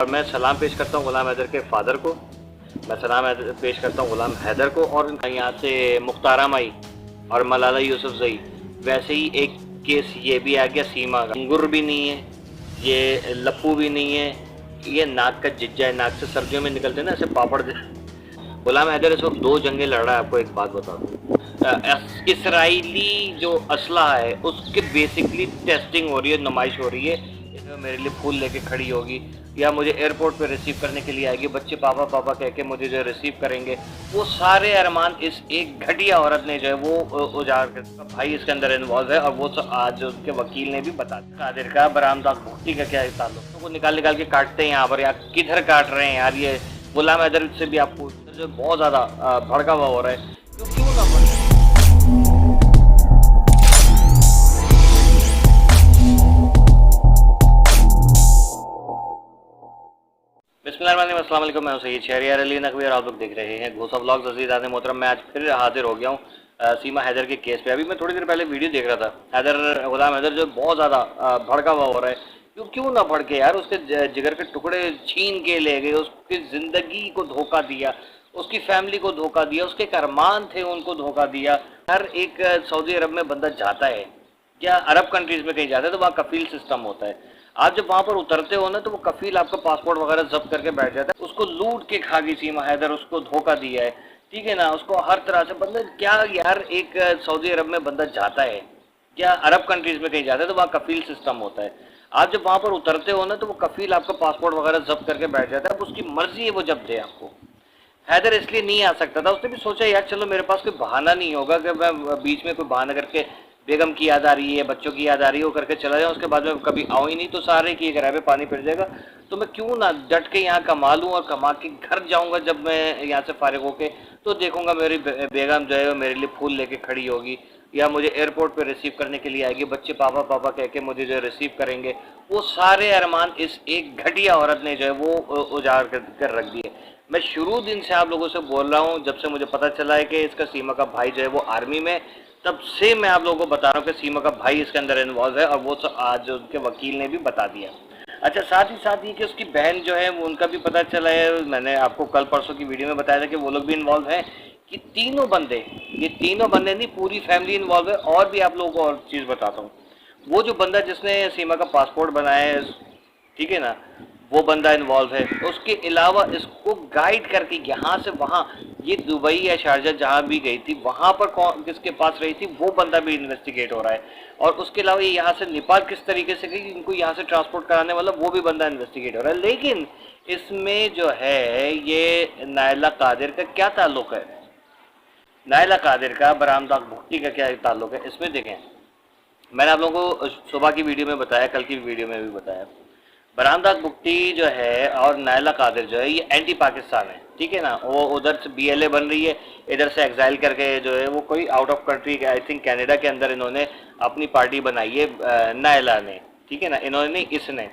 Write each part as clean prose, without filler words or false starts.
और मैं सलाम पेश करता हूँ गुलाम हैदर के फादर को, मैं सलाम पेश करता हूँ गुलाम हैदर को। और यहाँ से मुख्तारा माई और मलाला यूसुफजई, वैसे ही एक केस ये भी आ गया सीमा का। अंगूर भी नहीं है, ये लप्पू भी नहीं है, ये नाक का जिज्जा है, नाक से सर्दियों में निकलते हैं ना ऐसे पापड़। गुलाम हैदर इस वक्त 2 जंगें लड़ रहा है। आपको एक बात बता दूँ, इसराइली जो असला है उसके बेसिकली टेस्टिंग हो रही है, नुमाइश हो रही है। इसमें मेरे लिए फूल लेके खड़ी होगी या मुझे एयरपोर्ट पे रिसीव करने के लिए आएगी, बच्चे पापा पापा कह के मुझे जो रिसीव करेंगे। वो सारे अरमान इस एक घटिया औरत ने जो है वो उजाड़ कर, भाई इसके अंदर इन्वॉल्व है। और वो आज उसके वकील ने भी बता दिया। कादिर का बरामदा भुट्टी का क्या ताल्लुक, तो निकाल निकाल के काटते हैं यहाँ पर। यार किधर काट रहे हैं यार, ये गुलाम हैदर से भी आपको जो बहुत ज़्यादा भड़का हुआ हो रहा है, तो क्यों ना बिस्मिल्लाहिर्रहमानिर्रहीम, अस्सलाम वालेकुम। मैं सैयद शहरियार अली नकवी और आप लोग देख रहे हैं घोसा व्लॉग्स। अज़ीज़ मोहतरम, मैं आज फिर हाजिर हो गया हूँ सीमा हैदर के केस पे। अभी मैं थोड़ी देर पहले वीडियो देख रहा था। गुलाम हैदर जो बहुत ज़्यादा भड़का हुआ हो रहा है, क्यों ना भड़के यार। उसके जिगर के टुकड़े छीन के ले गए, उसकी ज़िंदगी को धोखा दिया, उसकी फैमिली को धोखा दिया, उसके अरमान थे उनको धोखा दिया। हर एक सऊदी अरब में बंदा जाता है, क्या अरब कंट्रीज़ में कहीं जाता है तो वहाँ कफील सिस्टम होता है। आप जब वहाँ पर उतरते हो ना तो वो कफील आपका पासपोर्ट वगैरह जब्त करके बैठ जाता है। उसको लूट के खा गई सीमा हैदर, उसको धोखा दिया है, ठीक है ना। उसको हर तरह से बंदा, क्या यार एक सऊदी अरब में बंदा जाता है, क्या अरब कंट्रीज़ में कहीं जाता है तो वहाँ कफील सिस्टम होता है। आप जब वहाँ पर उतरते हो ना तो वो कफील आपका पासपोर्ट वगैरह जब्त करके बैठ जाता है। अब उसकी मर्जी है वो जब दे आपको। हैदर इसलिए नहीं आ सकता था। उसने भी सोचा यार चलो मेरे पास कोई बहाना नहीं होगा कि मैं बीच में कोई बहाना करके बेगम की याद आ रही है, बच्चों की याद आ रही है, वो करके चला जाऊँ, उसके बाद में कभी आऊँ ही नहीं तो सारे की किराए पे पानी फिर जाएगा। तो मैं क्यों ना डट के यहाँ कमा लूँ और कमा के घर जाऊँगा। जब मैं यहाँ से फारिग होके तो देखूँगा मेरी बेगम जो है वो मेरे लिए फूल लेके खड़ी होगी या मुझे एयरपोर्ट पे रिसीव करने के लिए आएगी, बच्चे पापा पापा कह के मुझे जो रिसीव करेंगे। वो सारे अरमान इस एक घटिया औरत ने जो है वो उजाड़ कर रख दिए। मैं शुरू दिन से आप लोगों से बोल रहा हूँ, जब से मुझे पता चला है कि इसका सीमा का भाई जो है वो आर्मी में, तब से मैं आप लोगों को बता रहा हूँ कि सीमा का भाई इसके अंदर इन्वॉल्व है। और वो आज उनके वकील ने भी बता दिया। अच्छा, साथ ही साथ ये कि उसकी बहन जो है वो उनका भी पता चला है। मैंने आपको कल परसों की वीडियो में बताया था कि वो लोग भी इन्वॉल्व हैं। कि तीनों बंदे, ये तीनों बंदे नहीं पूरी फैमिली इन्वॉल्व है। और भी आप लोगों को और चीज़ बताता हूँ, वो जो बंदा जिसने सीमा का पासपोर्ट बनाया है, ठीक है ना, वो बंदा इन्वॉल्व है। उसके अलावा इसको गाइड करके यहाँ से वहाँ, ये दुबई या शारजा जहाँ भी गई थी वहाँ पर कौन किसके पास रही थी, वो बंदा भी इन्वेस्टिगेट हो रहा है। और उसके अलावा ये यहाँ से नेपाल किस तरीके से गई, इनको यहाँ से ट्रांसपोर्ट कराने वाला वो भी बंदा इन्वेस्टिगेट हो रहा है। लेकिन इसमें जो है ये नायला कादिर का क्या ताल्लुक है, नायला कादिर का बरामदा भुट्टी का क्या ताल्लुक है, इसमें देखें। मैंने आप लोगों को सुबह की वीडियो में बताया, कल की वीडियो में भी बताया। बरामदा भुट्टी जो है और नायला कादिर जो है ये एंटी पाकिस्तान है, ठीक है ना। वो उधर से BLA बन रही है, इधर से एग्जाइल करके जो है वो कोई out of country, I think Canada के अंदर इन्होंने अपनी पार्टी बनाई है नायला ने, ठीक है ना, इन्होंने इसने।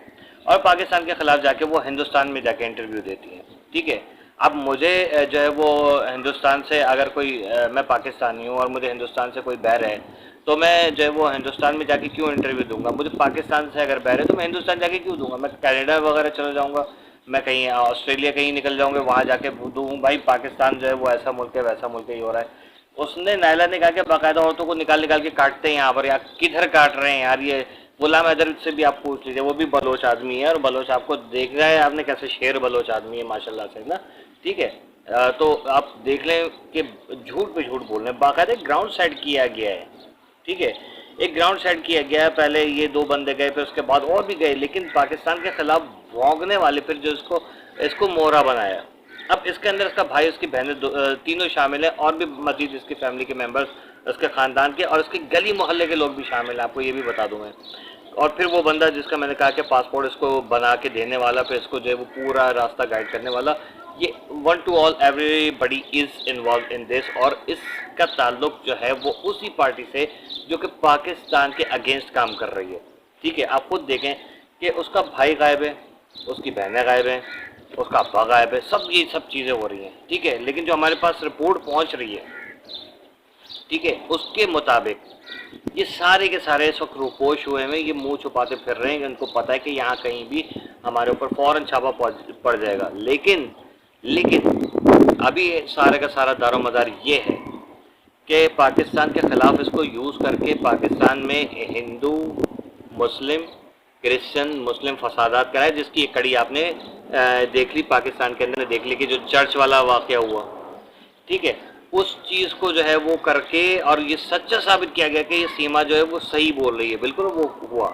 और पाकिस्तान के खिलाफ जाके वो हिंदुस्तान में जाके इंटरव्यू देती है, ठीक है। अब मुझे जो है वो हिंदुस्तान से अगर कोई मैं पाकिस्तानी हूँ और मुझे हिंदुस्तान से कोई बैर है तो मैं जो है वो हिंदुस्तान में जाके क्यों इंटरव्यू दूंगा। मुझे पाकिस्तान से अगर बैर है तो मैं हिंदुस्तान जाके क्यों दूंगा। मैं कनाडा वगैरह चला जाऊँगा, मैं कहीं ऑस्ट्रेलिया कहीं निकल जाऊँगा, वहाँ जाके दूँ। भाई पाकिस्तान जो है वो ऐसा मुल्क है, वैसा मुल्क ही हो रहा है। उसने, नायला ने कहा कि बाकायदा औरतों को निकाल निकाल के काटते हैं यहाँ पर। यार किधर काट रहे हैं यार, ये गुलाम हैदर से भी आप पूछ लीजिए, वो भी बलोच आदमी है। और बलोच आपको देख रहा है आपने कैसे शेर बलोच आदमी है माशाल्लाह से ना, ठीक है। तो आप देख लें कि झूठ पे झूठ बोल रहे हैं। बाकायदा ग्राउंड सेट किया गया है, ठीक है, एक ग्राउंड सेट किया गया है। पहले ये 2 बंदे गए, फिर उसके बाद और भी गए, लेकिन पाकिस्तान के खिलाफ भौंकने वाले फिर जो इसको मोहरा बनाया। अब इसके अंदर इसका भाई, उसकी बहनें तीनों शामिल हैं और भी मजीद इसकी फैमिली के मेंबर्स, उसके ख़ानदान के और उसके गली मोहल्ले के लोग भी शामिल हैं, आपको ये भी बता दूँ मैं। और फिर वो बंदा जिसका मैंने कहा कि पासपोर्ट इसको बना के देने वाला, फिर इसको जो है वो पूरा रास्ता गाइड करने वाला, ये one two all everybody is involve in this. और इसका ताल्लुक जो है वो उसी पार्टी से जो कि पाकिस्तान के अगेंस्ट काम कर रही है, ठीक है। आप खुद देखें कि उसका भाई गायब है, उसकी बहनें गायब हैं, उसका अब्बा गायब है, ये सब चीज़ें हो रही हैं, ठीक है। लेकिन जो हमारे पास रिपोर्ट पहुंच रही है, ठीक है, उसके मुताबिक ये सारे के सारे इस वक्त रूपोश हुए हैं, ये मुंह छुपाते फिर रहे हैं। इनको पता है कि यहाँ कहीं भी हमारे ऊपर फ़ौरन छापा पड़ जाएगा। लेकिन अभी सारे का सारा दारोमदार ये है कि पाकिस्तान के ख़िलाफ़ इसको यूज़ करके पाकिस्तान में हिंदू, मुस्लिम, क्रिश्चियन, मुस्लिम फसादात कराए, जिसकी एक कड़ी आपने देख ली पाकिस्तान के अंदर, देख ली कि जो चर्च वाला वाक़या हुआ, ठीक है, उस चीज़ को जो है वो करके, और ये सच्चा साबित किया गया कि ये सीमा जो है वो सही बोल रही है, बिल्कुल वो हुआ,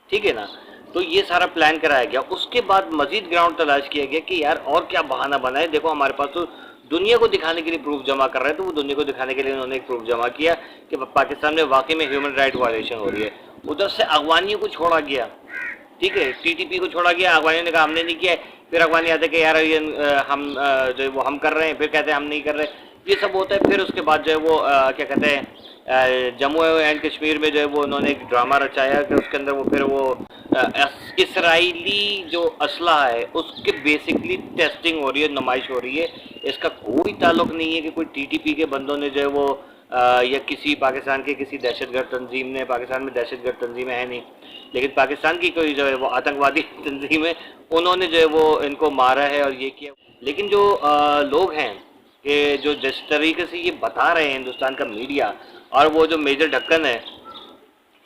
ठीक है ना। तो ये सारा प्लान कराया गया। उसके बाद मजीद ग्राउंड तलाश किया गया कि यार और क्या बहाना बनाए, देखो हमारे पास तो दुनिया को दिखाने के लिए प्रूफ जमा कर रहे हैं, तो वो दुनिया को दिखाने के लिए उन्होंने एक प्रूफ जमा किया कि पाकिस्तान में वाकई में ह्यूमन राइट वायलेशन हो रही है। उधर से अगवानियों को छोड़ा गया, ठीक है, टीटीपी को छोड़ा गया, अगवानियों ने कहा हमने नहीं किया, फिर अगवानी आते कि यार ये हम जो वो हम कर रहे हैं, फिर कहते हैं हम नहीं कर रहे, ये सब होता है। फिर उसके बाद जो है वो क्या कहते हैं, जम्मू एंड कश्मीर में जो है वो उन्होंने एक ड्रामा रचाया कि उसके अंदर वो फिर वो इसराइली जो असला है उसके बेसिकली टेस्टिंग हो रही है, नुमाइश हो रही है। इसका कोई ताल्लुक नहीं है कि कोई टीटीपी के बंदों ने जो है वो या किसी पाकिस्तान के किसी दहशतगर्द तंजीम ने, पाकिस्तान में दहशतगर्द तंजीमें हैं नहीं, लेकिन पाकिस्तान की कोई जो है वो आतंकवादी तंजीम है, उन्होंने जो है वो इनको मारा है और ये किया। लेकिन जो लोग हैं कि जो जिस तरीके से ये बता रहे हैं हिंदुस्तान का मीडिया, और वो जो मेजर ढक्कन है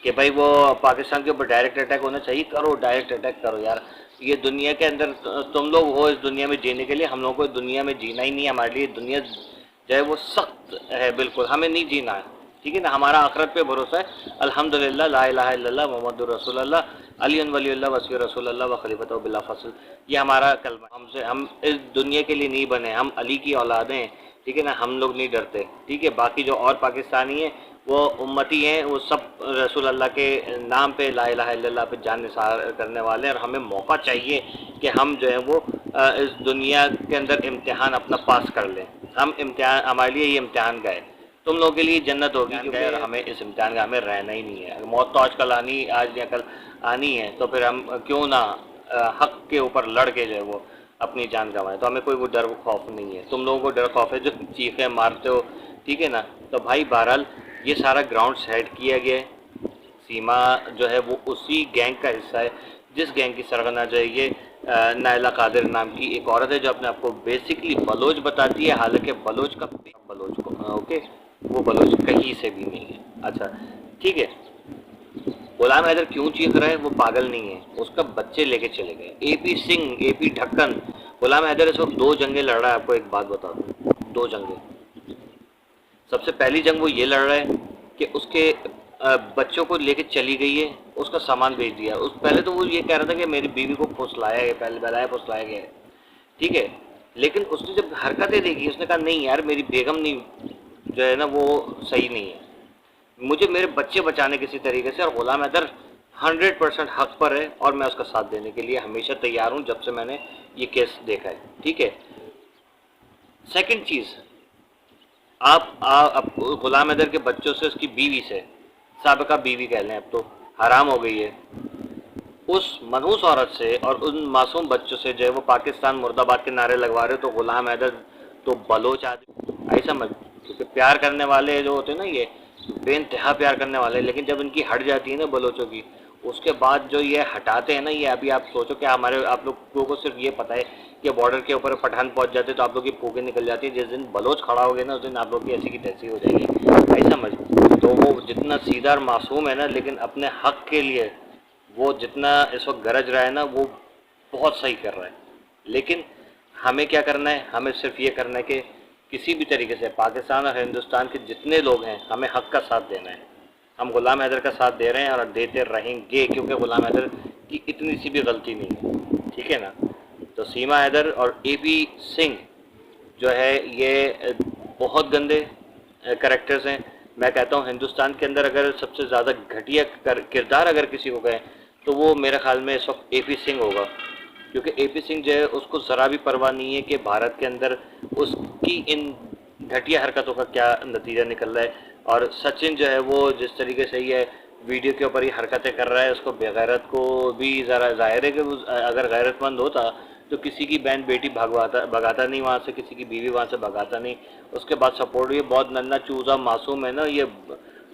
कि भाई वो पाकिस्तान के ऊपर डायरेक्ट अटैक होना चाहिए, करो डायरेक्ट अटैक करो यार। ये दुनिया के अंदर तुम लोग हो इस दुनिया में जीने के लिए, हम लोगों को दुनिया में जीना ही नहीं है। हमारे लिए दुनिया जो है वो सख्त है, बिल्कुल हमें नहीं जीना है, ठीक है ना। हमारा आखिरत पे भरोसा है। अल्हम्दुलिल्लाह, ला इलाहा इल्लल्लाह मुहम्मदुर रसूलुल्लाह, अली वलीउल्लाह वसी रसूलुल्लाह व खलीफतहु बिला फस्ल, ये हमारा कलमा। हम इस दुनिया के लिए नहीं बने, हम अली की औलादें हैं, ठीक है ना। हम लोग नहीं डरते, ठीक है। बाकी जो और पाकिस्तानी हैं वो उम्मती हैं, वो सब रसूल अल्लाह के नाम पे, ला इलाहा इल्लल्लाह पे जान निसार करने वाले हैं। और हमें मौका चाहिए कि हम जो है वो इस दुनिया के अंदर इम्तिहान अपना पास कर लें। हम इम्तिहान, हमारे लिए ये इम्तिहान गए, तुम लोगों के लिए जन्नत होगी, क्योंकि और हमें इस इम्तिहान का हमें रहना ही नहीं है। मौत तो आजकल आनी, आज या कल आनी है, तो फिर हम क्यों ना हक के ऊपर लड़ के जो है वो अपनी जान गंवाएं। तो हमें कोई वो डर खौफ नहीं है। तुम लोगों को डर खौफ है जो चीखें मारते हो, ठीक है ना। तो भाई बहरहाल ये सारा ग्राउंड सेट किया गया है। सीमा जो है वो उसी गैंग का हिस्सा है जिस गैंग की सरगना जो है ये नायला कादिर नाम की एक औरत है, जो अपने आप को बेसिकली बलोच बताती है, हालांकि बलोच का बलोच को ओके, वो बलोच कहीं से भी नहीं है। अच्छा ठीक है, गुलाम हैदर क्यों चीख रहा है, वो पागल नहीं है, उसका बच्चे लेके चले गए। एपी सिंह, एपी ढक्कन, गुलाम हैदर इस वक्त 2 जंगें लड़ रहा है। आपको एक बात बता दूं, 2 जंगें। सबसे पहली जंग वो ये लड़ रहा है कि उसके बच्चों को लेके चली गई है, उसका सामान बेच दिया। उस पहले तो वो ये कह रहा था कि मेरी बीवी को फुसलाया है, पहले बलाया फुसलाया गया है, ठीक है। लेकिन उसने जब हरकतें देखी, उसने कहा नहीं यार, मेरी बेगम नहीं जो है ना वो सही नहीं है, मुझे मेरे बच्चे बचाने किसी तरीके से। और गुलाम हैदर 100% हक पर है और मैं उसका साथ देने के लिए हमेशा तैयार हूँ, जब से मैंने ये केस देखा है, ठीक है। सेकंड चीज़, आप गुलाम हैदर के बच्चों से, उसकी बीवी से, साबिका बीवी कह लें, अब तो हराम हो गई है, उस मनहूस औरत से और उन मासूम बच्चों से जो है वो पाकिस्तान मुर्दाबाद के नारे लगवा रहे हो। तो गुलाम हैदर तो बलोच आदमी, ऐसा मत, क्योंकि प्यार करने वाले जो होते हैं ना, ये बेइंतहा प्यार करने वाले, लेकिन जब इनकी हट जाती है ना बलोचों की, उसके बाद जो ये हटाते हैं ना, ये अभी आप सोचो कि हमारे आप लोगों को सिर्फ ये पता है कि बॉर्डर के ऊपर पठान पहुंच जाते तो आप लोग की फूकें निकल जाती है। जिस दिन बलोच खड़ा हो गए ना, उस दिन आप लोग की ऐसी की तैसी हो जाएगी, ऐसा समझ। तो वो जितना सीधा और मासूम है ना, लेकिन अपने हक के लिए वो जितना इस वक्त गरज रहा है ना, वो बहुत सही कर रहा है। लेकिन हमें क्या करना है, हमें सिर्फ ये करना है कि किसी भी तरीके से पाकिस्तान और हिंदुस्तान के जितने लोग हैं, हमें हक का साथ देना है। हम गुलाम हैदर का साथ दे रहे हैं और देते रहेंगे, क्योंकि गुलाम हैदर की इतनी सी भी गलती नहीं है, ठीक है ना। तो सीमा हैदर और एपी सिंह जो है ये बहुत गंदे करेक्टर्स हैं। मैं कहता हूँ हिंदुस्तान के अंदर अगर सबसे ज़्यादा घटिया किरदार अगर किसी को गए तो वो मेरे ख्याल में इस वक्त एपी सिंह होगा, क्योंकि एपी सिंह जो है उसको ज़रा भी परवाह नहीं है कि भारत के अंदर उसकी इन घटिया हरकतों का क्या नतीजा निकल रहा है। और सचिन जो है वो जिस तरीके से ये वीडियो के ऊपर ही हरकतें कर रहा है, उसको बेगैरत को भी ज़रा जाहिर है कि अगर गैरतमंद होता तो किसी की बहन बेटी भगाता नहीं वहाँ से, किसी की बीवी वहाँ से भगाता नहीं। उसके बाद सपोर्ट, ये बहुत नन्ना चूज़ा मासूम है ना, ये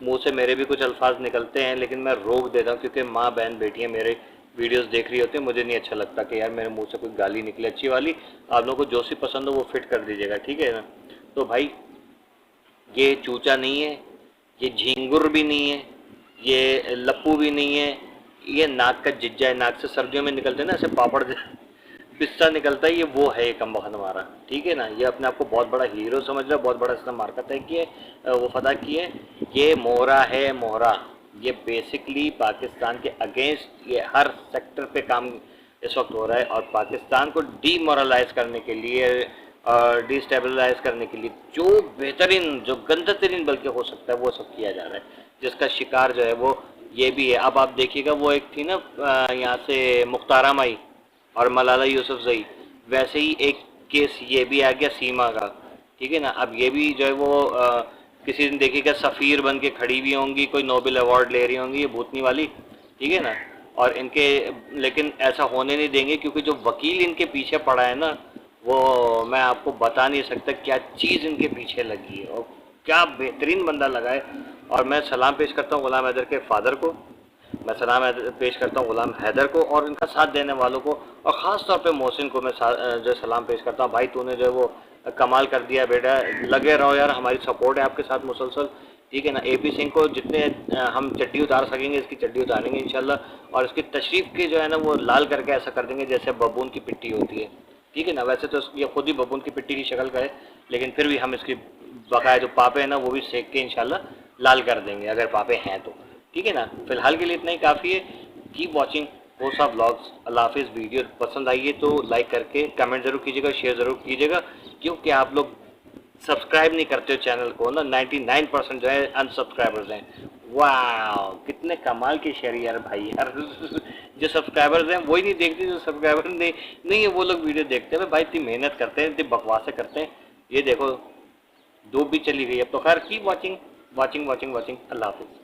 मुंह से मेरे भी कुछ अल्फाज निकलते हैं लेकिन मैं रोक देता हूँ, क्योंकि माँ बहन बेटियाँ मेरे वीडियोस देख रही होती है, मुझे नहीं अच्छा लगता कि यार मेरे मुंह से कोई गाली निकले अच्छी वाली। आप लोगों को जो सी पसंद हो वो फिट कर दीजिएगा, ठीक है ना। तो भाई ये चूचा नहीं है, ये झींगुर भी नहीं है, ये लप्पू भी नहीं है, ये नाक का जिज्जा है। नाक से सर्दियों में निकलते हैं ना ऐसे पापड़ पिस्ता निकलता है, ये वो है ये कमबख्त हमारा, ठीक है ना। ये अपने आप को बहुत बड़ा हीरो समझ रहा है, बहुत बड़ा इसने मार्का तय किया, वो फतह किए। ये मोहरा है, मोहरा। ये बेसिकली पाकिस्तान के अगेंस्ट ये हर सेक्टर पे काम इस वक्त हो रहा है, और पाकिस्तान को डीमोरलाइज करने के लिए और डिस्टेबलाइज करने के लिए जो बेहतरीन, जो गंदा तरीन बल्कि हो सकता है वो सब किया जा रहा है, जिसका शिकार जो है वो ये भी है। अब आप देखिएगा, वो एक थी ना यहाँ से मुख्तारा माई और मलाला यूसुफजई, वैसे ही एक केस ये भी आ गया सीमा का, ठीक है ना। अब ये भी जो है वो किसी दिन देखिएगा सफ़ीर बन के खड़ी भी होंगी, कोई नोबेल अवार्ड ले रही होंगी ये भूतनी वाली, ठीक है ना। और इनके, लेकिन ऐसा होने नहीं देंगे, क्योंकि जो वकील इनके पीछे पड़ा है ना, वो मैं आपको बता नहीं सकता क्या चीज़ इनके पीछे लगी है और क्या बेहतरीन बंदा लगा है। और मैं सलाम पेश करता हूँ गुलाम हैदर के फादर को, मैं सलाम पेश करता हूँ गुलाम हैदर को और इनका साथ देने वालों को, और ख़ास तौर पे मोहसिन को मैं जो सलाम पेश करता हूँ। भाई तूने जो है वो कमाल कर दिया बेटा, लगे रहो यार, हमारी सपोर्ट है आपके साथ मुसलसल, ठीक है ना। AP सिंह को जितने हम चड्डी उतार सकेंगे इसकी चड्डी उतारेंगे इंशाल्लाह, और इसकी तशरीफ़ की जो है ना वो लाल करके ऐसा कर देंगे जैसे बबून की पिट्टी होती है, ठीक है ना। वैसे तो ये खुद ही बबून की पिट्टी की शक्ल का है, लेकिन फिर भी हम इसकी बकाया जो पापे हैं ना वो भी सेक के इंशाल्लाह लाल कर देंगे अगर पापे हैं तो, ठीक है ना। फिलहाल के लिए इतना ही काफ़ी है। कीप वॉचिंग होसा व्लॉग्स। अल्लाह हाफिज़। वीडियो पसंद आई है तो लाइक करके कमेंट ज़रूर कीजिएगा, शेयर ज़रूर कीजिएगा, क्योंकि आप लोग सब्सक्राइब नहीं करते हो चैनल को ना, 99% जो है अनसब्सक्राइबर्स हैं। वाह कितने कमाल के शेयर यार भाई यार जो सब्सक्राइबर्स हैं वही नहीं देखते, जो सब्सक्राइबर नहीं है वो लोग वीडियो देखते हैं। भाई इतनी मेहनत करते हैं, इतनी बकवासें करते हैं। ये देखो धूप भी चली गई अब तो। खैर keep watching watching watching watching. Allah हाफिज़।